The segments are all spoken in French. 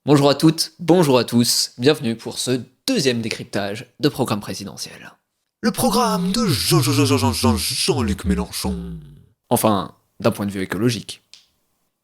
Bonjour à toutes, bonjour à tous, bienvenue pour ce deuxième décryptage de programme présidentiel. Le programme de Jean-Luc Mélenchon. Enfin, d'un point de vue écologique.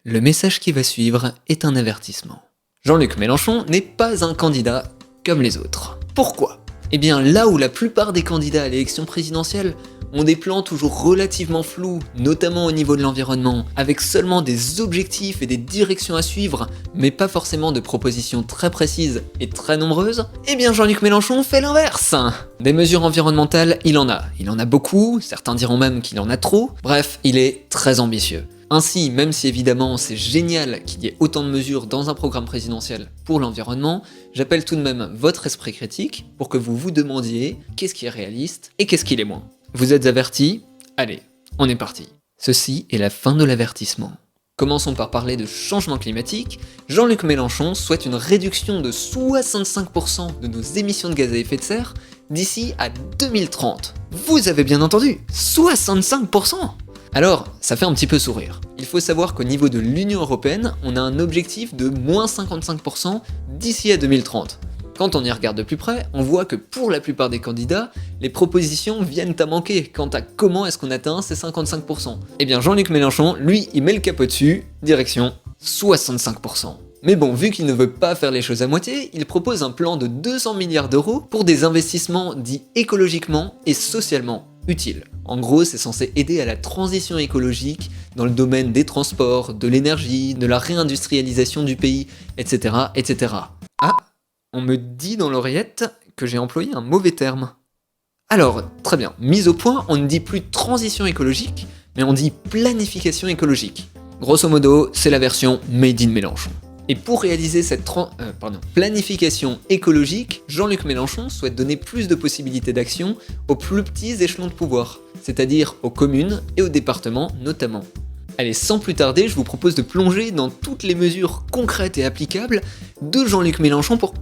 Le message qui va suivre est un avertissement. Jean-Luc Mélenchon n'est pas un candidat comme les autres. Pourquoi ? Eh bien, là où la plupart des candidats à l'élection présidentielle ont des plans toujours relativement flous, notamment au niveau de l'environnement, avec seulement des objectifs et des directions à suivre, mais pas forcément de propositions très précises et très nombreuses, eh bien Jean-Luc Mélenchon fait l'inverse. Des mesures environnementales, il en a beaucoup, certains diront même qu'il en a trop, bref, il est très ambitieux. Ainsi, même si évidemment c'est génial qu'il y ait autant de mesures dans un programme présidentiel pour l'environnement, j'appelle tout de même votre esprit critique pour que vous vous demandiez qu'est-ce qui est réaliste et qu'est-ce qui l'est moins. Vous êtes avertis ? Allez, on est parti. Ceci est la fin de l'avertissement. Commençons par parler de changement climatique. Jean-Luc Mélenchon souhaite une réduction de 65% de nos émissions de gaz à effet de serre d'ici à 2030. Vous avez bien entendu, 65%! Alors, ça fait un petit peu sourire. Il faut savoir qu'au niveau de l'Union Européenne, on a un objectif de moins 55% d'ici à 2030. Quand on y regarde de plus près, on voit que pour la plupart des candidats, les propositions viennent à manquer quant à comment est-ce qu'on atteint ces 55%. Eh bien Jean-Luc Mélenchon, lui, il met le capot dessus, direction 65%. Mais bon, vu qu'il ne veut pas faire les choses à moitié, il propose un plan de 200 milliards d'euros pour des investissements dits écologiquement et socialement utiles. En gros, c'est censé aider à la transition écologique dans le domaine des transports, de l'énergie, de la réindustrialisation du pays, etc. etc. Ah, on me dit dans l'oreillette que j'ai employé un mauvais terme. Alors, très bien, mise au point, on ne dit plus transition écologique, mais on dit planification écologique. Grosso modo, c'est la version Made in Mélenchon. Et pour réaliser cette planification écologique, Jean-Luc Mélenchon souhaite donner plus de possibilités d'action aux plus petits échelons de pouvoir, c'est-à-dire aux communes et aux départements notamment. Allez, sans plus tarder, je vous propose de plonger dans toutes les mesures concrètes et applicables de Jean-Luc Mélenchon pour...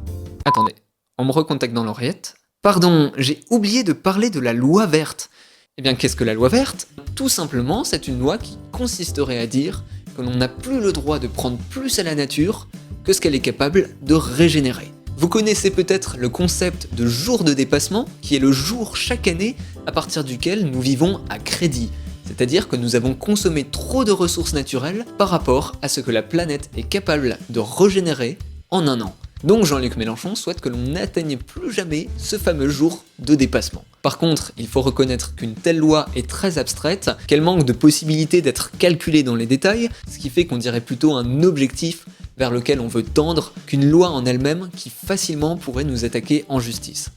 Attendez, on me recontacte dans l'oreillette. Pardon, j'ai oublié de parler de la loi verte. Eh bien, qu'est-ce que la loi verte ? Tout simplement, c'est une loi qui consisterait à dire que l'on n'a plus le droit de prendre plus à la nature que ce qu'elle est capable de régénérer. Vous connaissez peut-être le concept de jour de dépassement, qui est le jour chaque année à partir duquel nous vivons à crédit. C'est-à-dire que nous avons consommé trop de ressources naturelles par rapport à ce que la planète est capable de régénérer en un an. Donc Jean-Luc Mélenchon souhaite que l'on n'atteigne plus jamais ce fameux jour de dépassement. Par contre, il faut reconnaître qu'une telle loi est très abstraite, qu'elle manque de possibilité d'être calculée dans les détails, ce qui fait qu'on dirait plutôt un objectif vers lequel on veut tendre qu'une loi en elle-même qui facilement pourrait nous attaquer en justice.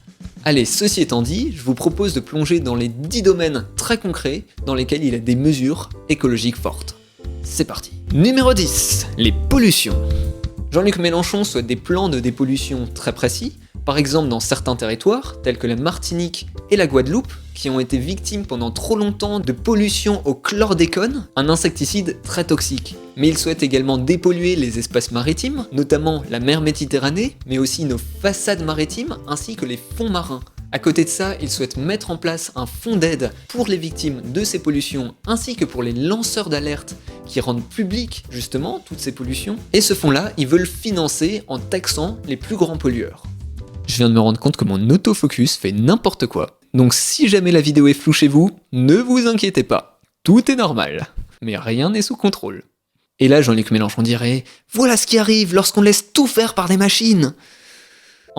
Allez, ceci étant dit, je vous propose de plonger dans les 10 domaines très concrets dans lesquels il y a des mesures écologiques fortes. C'est parti. Numéro 10, les pollutions. Jean-Luc Mélenchon souhaite des plans de dépollution très précis, par exemple dans certains territoires, tels que la Martinique et la Guadeloupe, qui ont été victimes pendant trop longtemps de pollution au chlordécone, un insecticide très toxique. Mais il souhaite également dépolluer les espaces maritimes, notamment la mer Méditerranée, mais aussi nos façades maritimes ainsi que les fonds marins. À côté de ça, il souhaite mettre en place un fonds d'aide pour les victimes de ces pollutions ainsi que pour les lanceurs d'alerte qui rendent publiques justement toutes ces pollutions. Et ce fonds-là, ils veulent financer en taxant les plus grands pollueurs. Je viens de me rendre compte que mon autofocus fait n'importe quoi. Donc si jamais la vidéo est floue chez vous, ne vous inquiétez pas. Tout est normal. Mais rien n'est sous contrôle. Et là, Jean-Luc Mélenchon dirait « Voilà ce qui arrive lorsqu'on laisse tout faire par des machines !»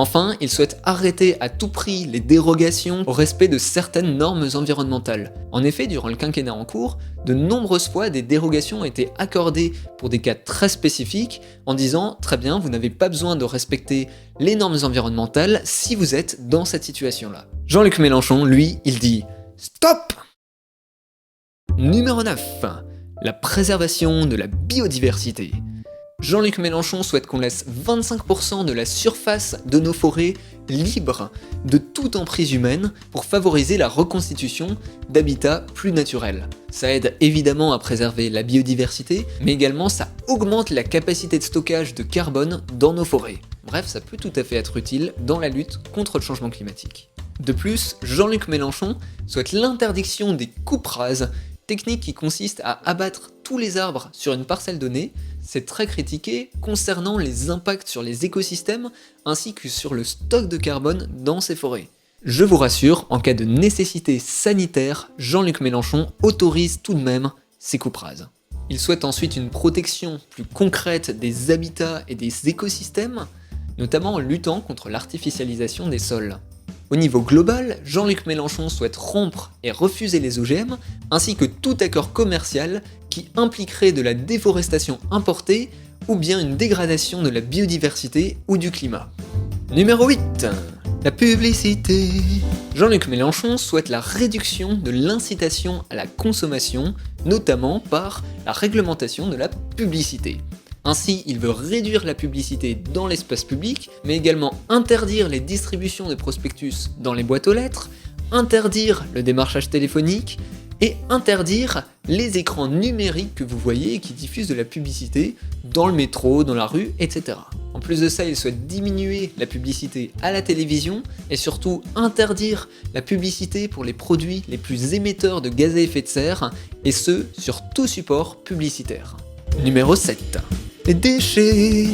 Enfin, il souhaite arrêter à tout prix les dérogations au respect de certaines normes environnementales. En effet, durant le quinquennat en cours, de nombreuses fois des dérogations ont été accordées pour des cas très spécifiques en disant « Très bien, vous n'avez pas besoin de respecter les normes environnementales si vous êtes dans cette situation-là ». Jean-Luc Mélenchon, lui, il dit « Stop !» Numéro 9. La préservation de la biodiversité. Jean-Luc Mélenchon souhaite qu'on laisse 25% de la surface de nos forêts libres de toute emprise humaine pour favoriser la reconstitution d'habitats plus naturels. Ça aide évidemment à préserver la biodiversité, mais également ça augmente la capacité de stockage de carbone dans nos forêts. Bref, ça peut tout à fait être utile dans la lutte contre le changement climatique. De plus, Jean-Luc Mélenchon souhaite l'interdiction des coupes rases, technique qui consiste à abattre tous les arbres sur une parcelle donnée, C'est très critiqué concernant les impacts sur les écosystèmes ainsi que sur le stock de carbone dans ces forêts. Je vous rassure, en cas de nécessité sanitaire, Jean-Luc Mélenchon autorise tout de même ces coupes rases. Il souhaite ensuite une protection plus concrète des habitats et des écosystèmes, notamment en luttant contre l'artificialisation des sols. Au niveau global, Jean-Luc Mélenchon souhaite rompre et refuser les OGM, ainsi que tout accord commercial qui impliquerait de la déforestation importée ou bien une dégradation de la biodiversité ou du climat. Numéro 8. La publicité. Jean-Luc Mélenchon souhaite la réduction de l'incitation à la consommation, notamment par la réglementation de la publicité. Ainsi, il veut réduire la publicité dans l'espace public, mais également interdire les distributions de prospectus dans les boîtes aux lettres, interdire le démarchage téléphonique et interdire les écrans numériques que vous voyez et qui diffusent de la publicité dans le métro, dans la rue, etc. En plus de ça, il souhaite diminuer la publicité à la télévision et surtout interdire la publicité pour les produits les plus émetteurs de gaz à effet de serre, et ce, sur tout support publicitaire. Numéro 7. Les déchets.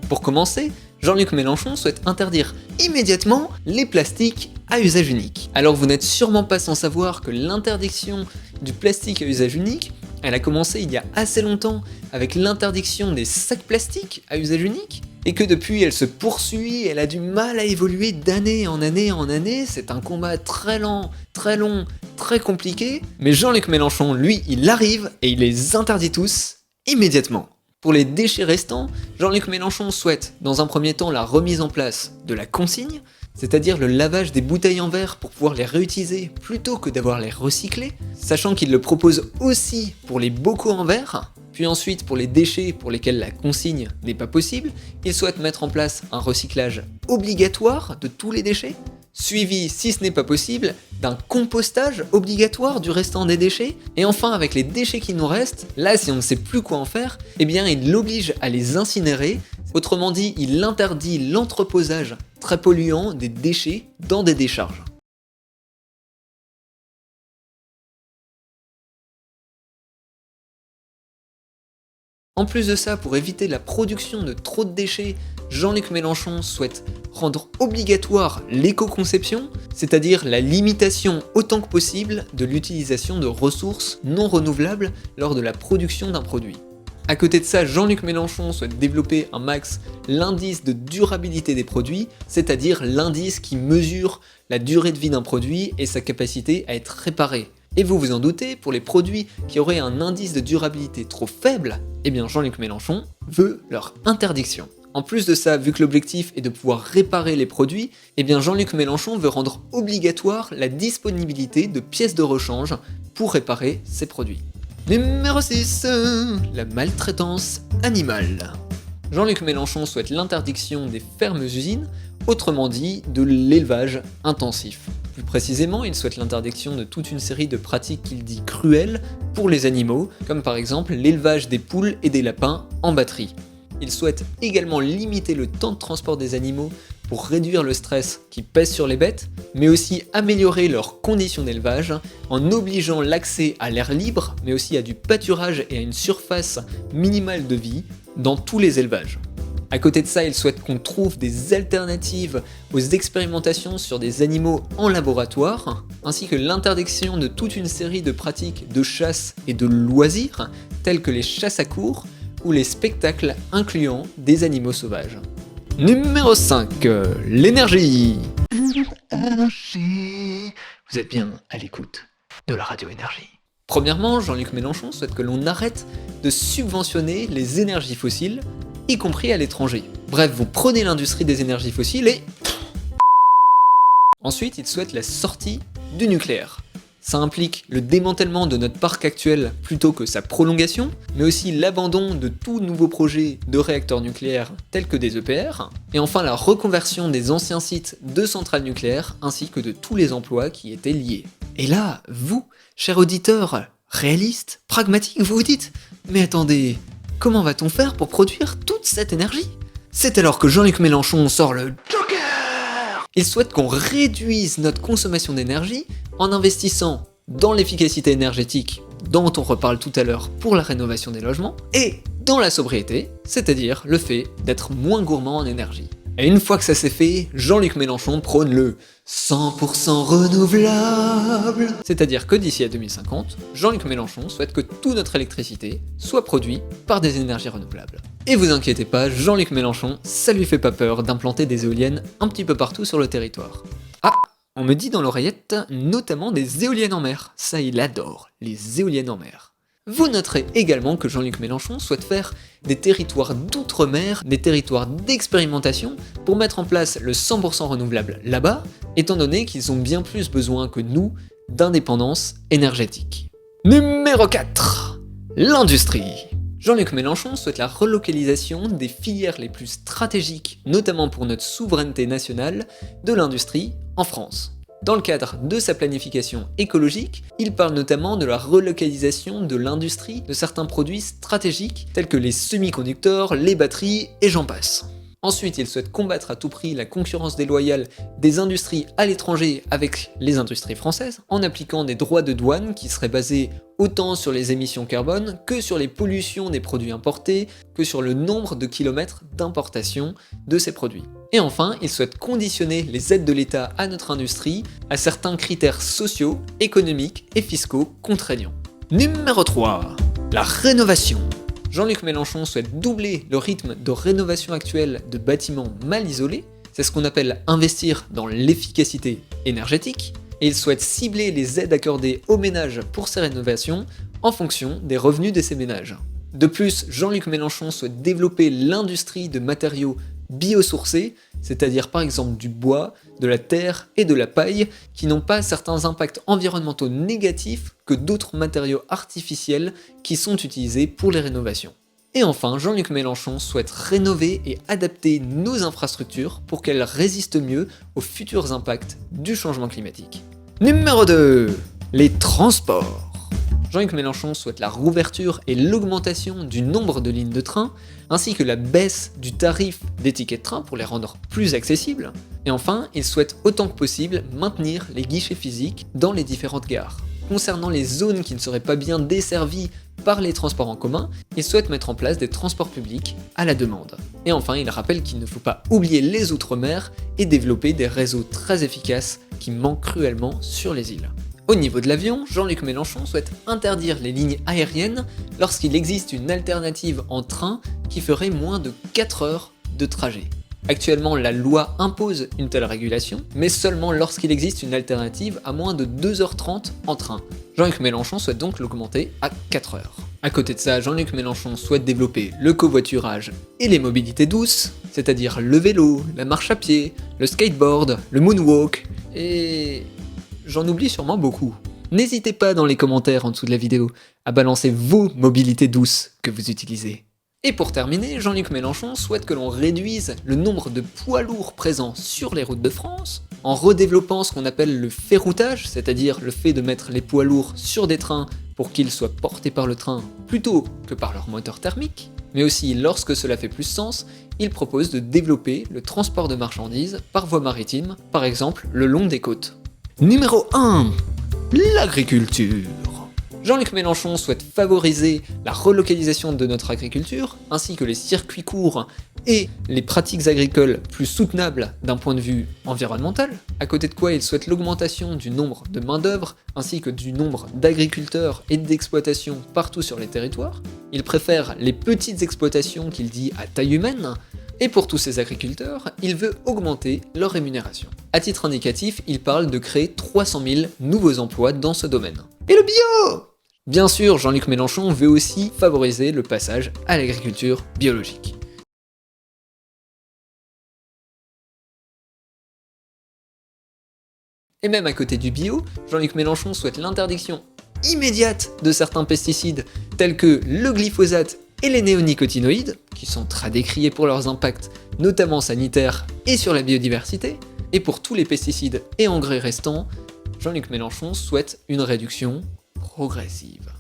Pour commencer, Jean-Luc Mélenchon souhaite interdire immédiatement les plastiques à usage unique. Alors vous n'êtes sûrement pas sans savoir que l'interdiction du plastique à usage unique, elle a commencé il y a assez longtemps avec l'interdiction des sacs plastiques à usage unique, et que depuis elle se poursuit, elle a du mal à évoluer d'année en année en année, c'est un combat très lent, très long, très compliqué, mais Jean-Luc Mélenchon, lui, il arrive et il les interdit tous immédiatement. Pour les déchets restants, Jean-Luc Mélenchon souhaite, dans un premier temps, la remise en place de la consigne, c'est-à-dire le lavage des bouteilles en verre pour pouvoir les réutiliser plutôt que d'avoir les recycler, sachant qu'il le propose aussi pour les bocaux en verre. Puis ensuite, pour les déchets pour lesquels la consigne n'est pas possible, il souhaite mettre en place un recyclage obligatoire de tous les déchets, suivi, si ce n'est pas possible, d'un compostage obligatoire du restant des déchets. Et enfin, avec les déchets qui nous restent, là, si on ne sait plus quoi en faire, eh bien, il l'oblige à les incinérer. Autrement dit, il interdit l'entreposage très polluant des déchets dans des décharges. En plus de ça, pour éviter la production de trop de déchets, Jean-Luc Mélenchon souhaite rendre obligatoire l'éco-conception, c'est-à-dire la limitation autant que possible de l'utilisation de ressources non renouvelables lors de la production d'un produit. À côté de ça, Jean-Luc Mélenchon souhaite développer un max l'indice de durabilité des produits, c'est-à-dire l'indice qui mesure la durée de vie d'un produit et sa capacité à être réparé. Et vous vous en doutez, pour les produits qui auraient un indice de durabilité trop faible, eh bien Jean-Luc Mélenchon veut leur interdiction. En plus de ça, vu que l'objectif est de pouvoir réparer les produits, eh bien Jean-Luc Mélenchon veut rendre obligatoire la disponibilité de pièces de rechange pour réparer ces produits. Numéro 6. La maltraitance animale. Jean-Luc Mélenchon souhaite l'interdiction des fermes-usines, autrement dit de l'élevage intensif. Plus précisément, il souhaite l'interdiction de toute une série de pratiques qu'il dit cruelles pour les animaux, comme par exemple l'élevage des poules et des lapins en batterie. Il souhaite également limiter le temps de transport des animaux pour réduire le stress qui pèse sur les bêtes, mais aussi améliorer leurs conditions d'élevage en obligeant l'accès à l'air libre, mais aussi à du pâturage et à une surface minimale de vie dans tous les élevages. À côté de ça, il souhaite qu'on trouve des alternatives aux expérimentations sur des animaux en laboratoire, ainsi que l'interdiction de toute une série de pratiques de chasse et de loisirs, telles que les chasses à courre ou les spectacles incluant des animaux sauvages. Numéro 5. L'énergie. Vous êtes bien à l'écoute de la radio Énergie. Premièrement, Jean-Luc Mélenchon souhaite que l'on arrête de subventionner les énergies fossiles, y compris à l'étranger. Bref, vous prenez l'industrie des énergies fossiles et... Ensuite, il souhaite la sortie du nucléaire. Ça implique le démantèlement de notre parc actuel plutôt que sa prolongation, mais aussi l'abandon de tout nouveau projet de réacteurs nucléaires tels que des EPR, et enfin la reconversion des anciens sites de centrales nucléaires ainsi que de tous les emplois qui étaient liés. Et là, vous, chers auditeurs, réalistes, pragmatiques, vous vous dites « Mais attendez, comment va-t-on faire pour produire toute cette énergie ?» C'est alors que Jean-Luc Mélenchon sort le Joker. Il souhaite qu'on réduise notre consommation d'énergie en investissant dans l'efficacité énergétique dont on reparle tout à l'heure pour la rénovation des logements, et dans la sobriété, c'est-à-dire le fait d'être moins gourmand en énergie. Et une fois que ça s'est fait, Jean-Luc Mélenchon prône le 100% renouvelable. C'est-à-dire que d'ici à 2050, Jean-Luc Mélenchon souhaite que toute notre électricité soit produite par des énergies renouvelables. Et vous inquiétez pas, Jean-Luc Mélenchon, ça lui fait pas peur d'implanter des éoliennes un petit peu partout sur le territoire. Ah, on me dit dans l'oreillette, notamment des éoliennes en mer. Ça, il adore, les éoliennes en mer. Vous noterez également que Jean-Luc Mélenchon souhaite faire des territoires d'outre-mer, des territoires d'expérimentation pour mettre en place le 100% renouvelable là-bas, étant donné qu'ils ont bien plus besoin que nous d'indépendance énergétique. Numéro 4. L'industrie. Jean-Luc Mélenchon souhaite la relocalisation des filières les plus stratégiques, notamment pour notre souveraineté nationale, de l'industrie en France. Dans le cadre de sa planification écologique, il parle notamment de la relocalisation de l'industrie de certains produits stratégiques tels que les semi-conducteurs, les batteries et j'en passe. Ensuite, il souhaite combattre à tout prix la concurrence déloyale des industries à l'étranger avec les industries françaises, en appliquant des droits de douane qui seraient basés autant sur les émissions carbone que sur les pollutions des produits importés, que sur le nombre de kilomètres d'importation de ces produits. Et enfin, il souhaite conditionner les aides de l'État à notre industrie à certains critères sociaux, économiques et fiscaux contraignants. Numéro 3. La rénovation. Jean-Luc Mélenchon souhaite doubler le rythme de rénovation actuel de bâtiments mal isolés, c'est ce qu'on appelle investir dans l'efficacité énergétique, et il souhaite cibler les aides accordées aux ménages pour ces rénovations en fonction des revenus de ces ménages. De plus, Jean-Luc Mélenchon souhaite développer l'industrie de matériaux biosourcés, c'est-à-dire par exemple du bois, de la terre et de la paille, qui n'ont pas certains impacts environnementaux négatifs que d'autres matériaux artificiels qui sont utilisés pour les rénovations. Et enfin, Jean-Luc Mélenchon souhaite rénover et adapter nos infrastructures pour qu'elles résistent mieux aux futurs impacts du changement climatique. Numéro 2. Les transports. Jean-Luc Mélenchon souhaite la rouverture et l'augmentation du nombre de lignes de train, ainsi que la baisse du tarif des tickets de train pour les rendre plus accessibles. Et enfin, il souhaite autant que possible maintenir les guichets physiques dans les différentes gares. Concernant les zones qui ne seraient pas bien desservies par les transports en commun, il souhaite mettre en place des transports publics à la demande. Et enfin, il rappelle qu'il ne faut pas oublier les outre-mer et développer des réseaux très efficaces qui manquent cruellement sur les îles. Au niveau de l'avion, Jean-Luc Mélenchon souhaite interdire les lignes aériennes lorsqu'il existe une alternative en train qui ferait moins de 4 heures de trajet. Actuellement, la loi impose une telle régulation, mais seulement lorsqu'il existe une alternative à moins de 2h30 en train. Jean-Luc Mélenchon souhaite donc l'augmenter à 4 heures. À côté de ça, Jean-Luc Mélenchon souhaite développer le covoiturage et les mobilités douces, c'est-à-dire le vélo, la marche à pied, le skateboard, le moonwalk, et j'en oublie sûrement beaucoup. N'hésitez pas dans les commentaires en dessous de la vidéo à balancer vos mobilités douces que vous utilisez. Et pour terminer, Jean-Luc Mélenchon souhaite que l'on réduise le nombre de poids lourds présents sur les routes de France, en redéveloppant ce qu'on appelle le ferroutage, c'est-à-dire le fait de mettre les poids lourds sur des trains pour qu'ils soient portés par le train plutôt que par leur moteur thermique, mais aussi lorsque cela fait plus sens, il propose de développer le transport de marchandises par voie maritime, par exemple le long des côtes. Numéro 1. L'agriculture. Jean-Luc Mélenchon souhaite favoriser la relocalisation de notre agriculture, ainsi que les circuits courts et les pratiques agricoles plus soutenables d'un point de vue environnemental, à côté de quoi il souhaite l'augmentation du nombre de main-d'œuvre, ainsi que du nombre d'agriculteurs et d'exploitations partout sur les territoires. Il préfère les petites exploitations qu'il dit à taille humaine, et pour tous ces agriculteurs, il veut augmenter leur rémunération. À titre indicatif, il parle de créer 300 000 nouveaux emplois dans ce domaine. Et le bio! Bien sûr, Jean-Luc Mélenchon veut aussi favoriser le passage à l'agriculture biologique. Et même à côté du bio, Jean-Luc Mélenchon souhaite l'interdiction immédiate de certains pesticides tels que le glyphosate et les néonicotinoïdes, qui sont très décriés pour leurs impacts, notamment sanitaires et sur la biodiversité, et pour tous les pesticides et engrais restants, Jean-Luc Mélenchon souhaite une réduction progressive.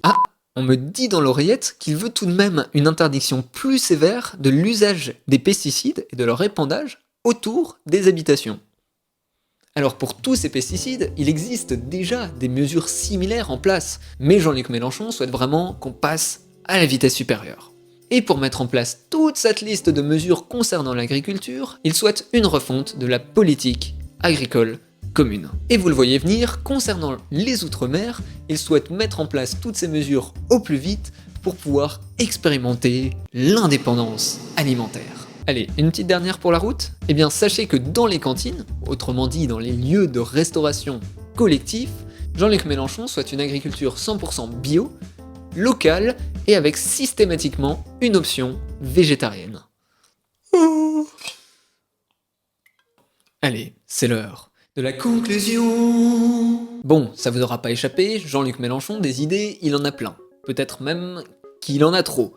Ah, on me dit dans l'oreillette qu'il veut tout de même une interdiction plus sévère de l'usage des pesticides et de leur épandage autour des habitations. Alors pour tous ces pesticides, il existe déjà des mesures similaires en place, mais Jean-Luc Mélenchon souhaite vraiment qu'on passe à la vitesse supérieure. Et pour mettre en place toute cette liste de mesures concernant l'agriculture, il souhaite une refonte de la politique agricole commune. Et vous le voyez venir, concernant les Outre-mer, il souhaite mettre en place toutes ces mesures au plus vite pour pouvoir expérimenter l'indépendance alimentaire. Allez, une petite dernière pour la route. Eh bien, sachez que dans les cantines, autrement dit dans les lieux de restauration collectifs, Jean-Luc Mélenchon souhaite une agriculture 100% bio, locale et avec systématiquement une option végétarienne. Allez, c'est l'heure de la conclusion. Bon, ça vous aura pas échappé, Jean-Luc Mélenchon, des idées, il en a plein. Peut-être même qu'il en a trop.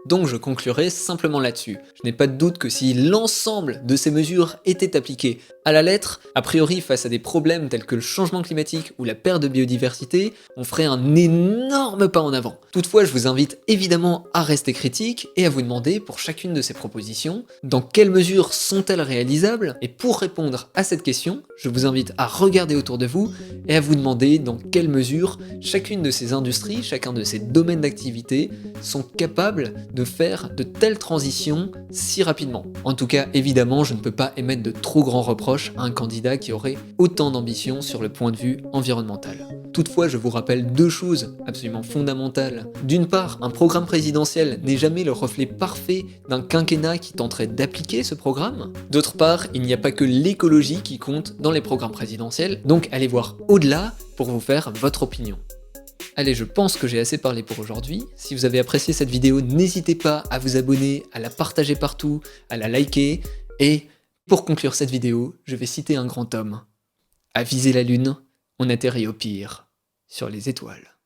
Donc je conclurai simplement là-dessus. Je n'ai pas de doute que si l'ensemble de ces mesures étaient appliquées à la lettre, a priori face à des problèmes tels que le changement climatique ou la perte de biodiversité, on ferait un énorme pas en avant. Toutefois, je vous invite évidemment à rester critique et à vous demander pour chacune de ces propositions, dans quelles mesures sont-elles réalisables, et pour répondre à cette question, je vous invite à regarder autour de vous et à vous demander dans quelles mesures chacune de ces industries, chacun de ces domaines d'activité sont capables de faire de telles transitions si rapidement. En tout cas, évidemment, je ne peux pas émettre de trop grands reproches à un candidat qui aurait autant d'ambition sur le point de vue environnemental. Toutefois, je vous rappelle deux choses absolument fondamentales. D'une part, un programme présidentiel n'est jamais le reflet parfait d'un quinquennat qui tenterait d'appliquer ce programme. D'autre part, il n'y a pas que l'écologie qui compte dans les programmes présidentiels, donc allez voir au-delà pour vous faire votre opinion. Allez, je pense que j'ai assez parlé pour aujourd'hui. Si vous avez apprécié cette vidéo, n'hésitez pas à vous abonner, à la partager partout, à la liker. Et pour conclure cette vidéo, je vais citer un grand homme. À viser la lune, on atterrit au pire sur les étoiles.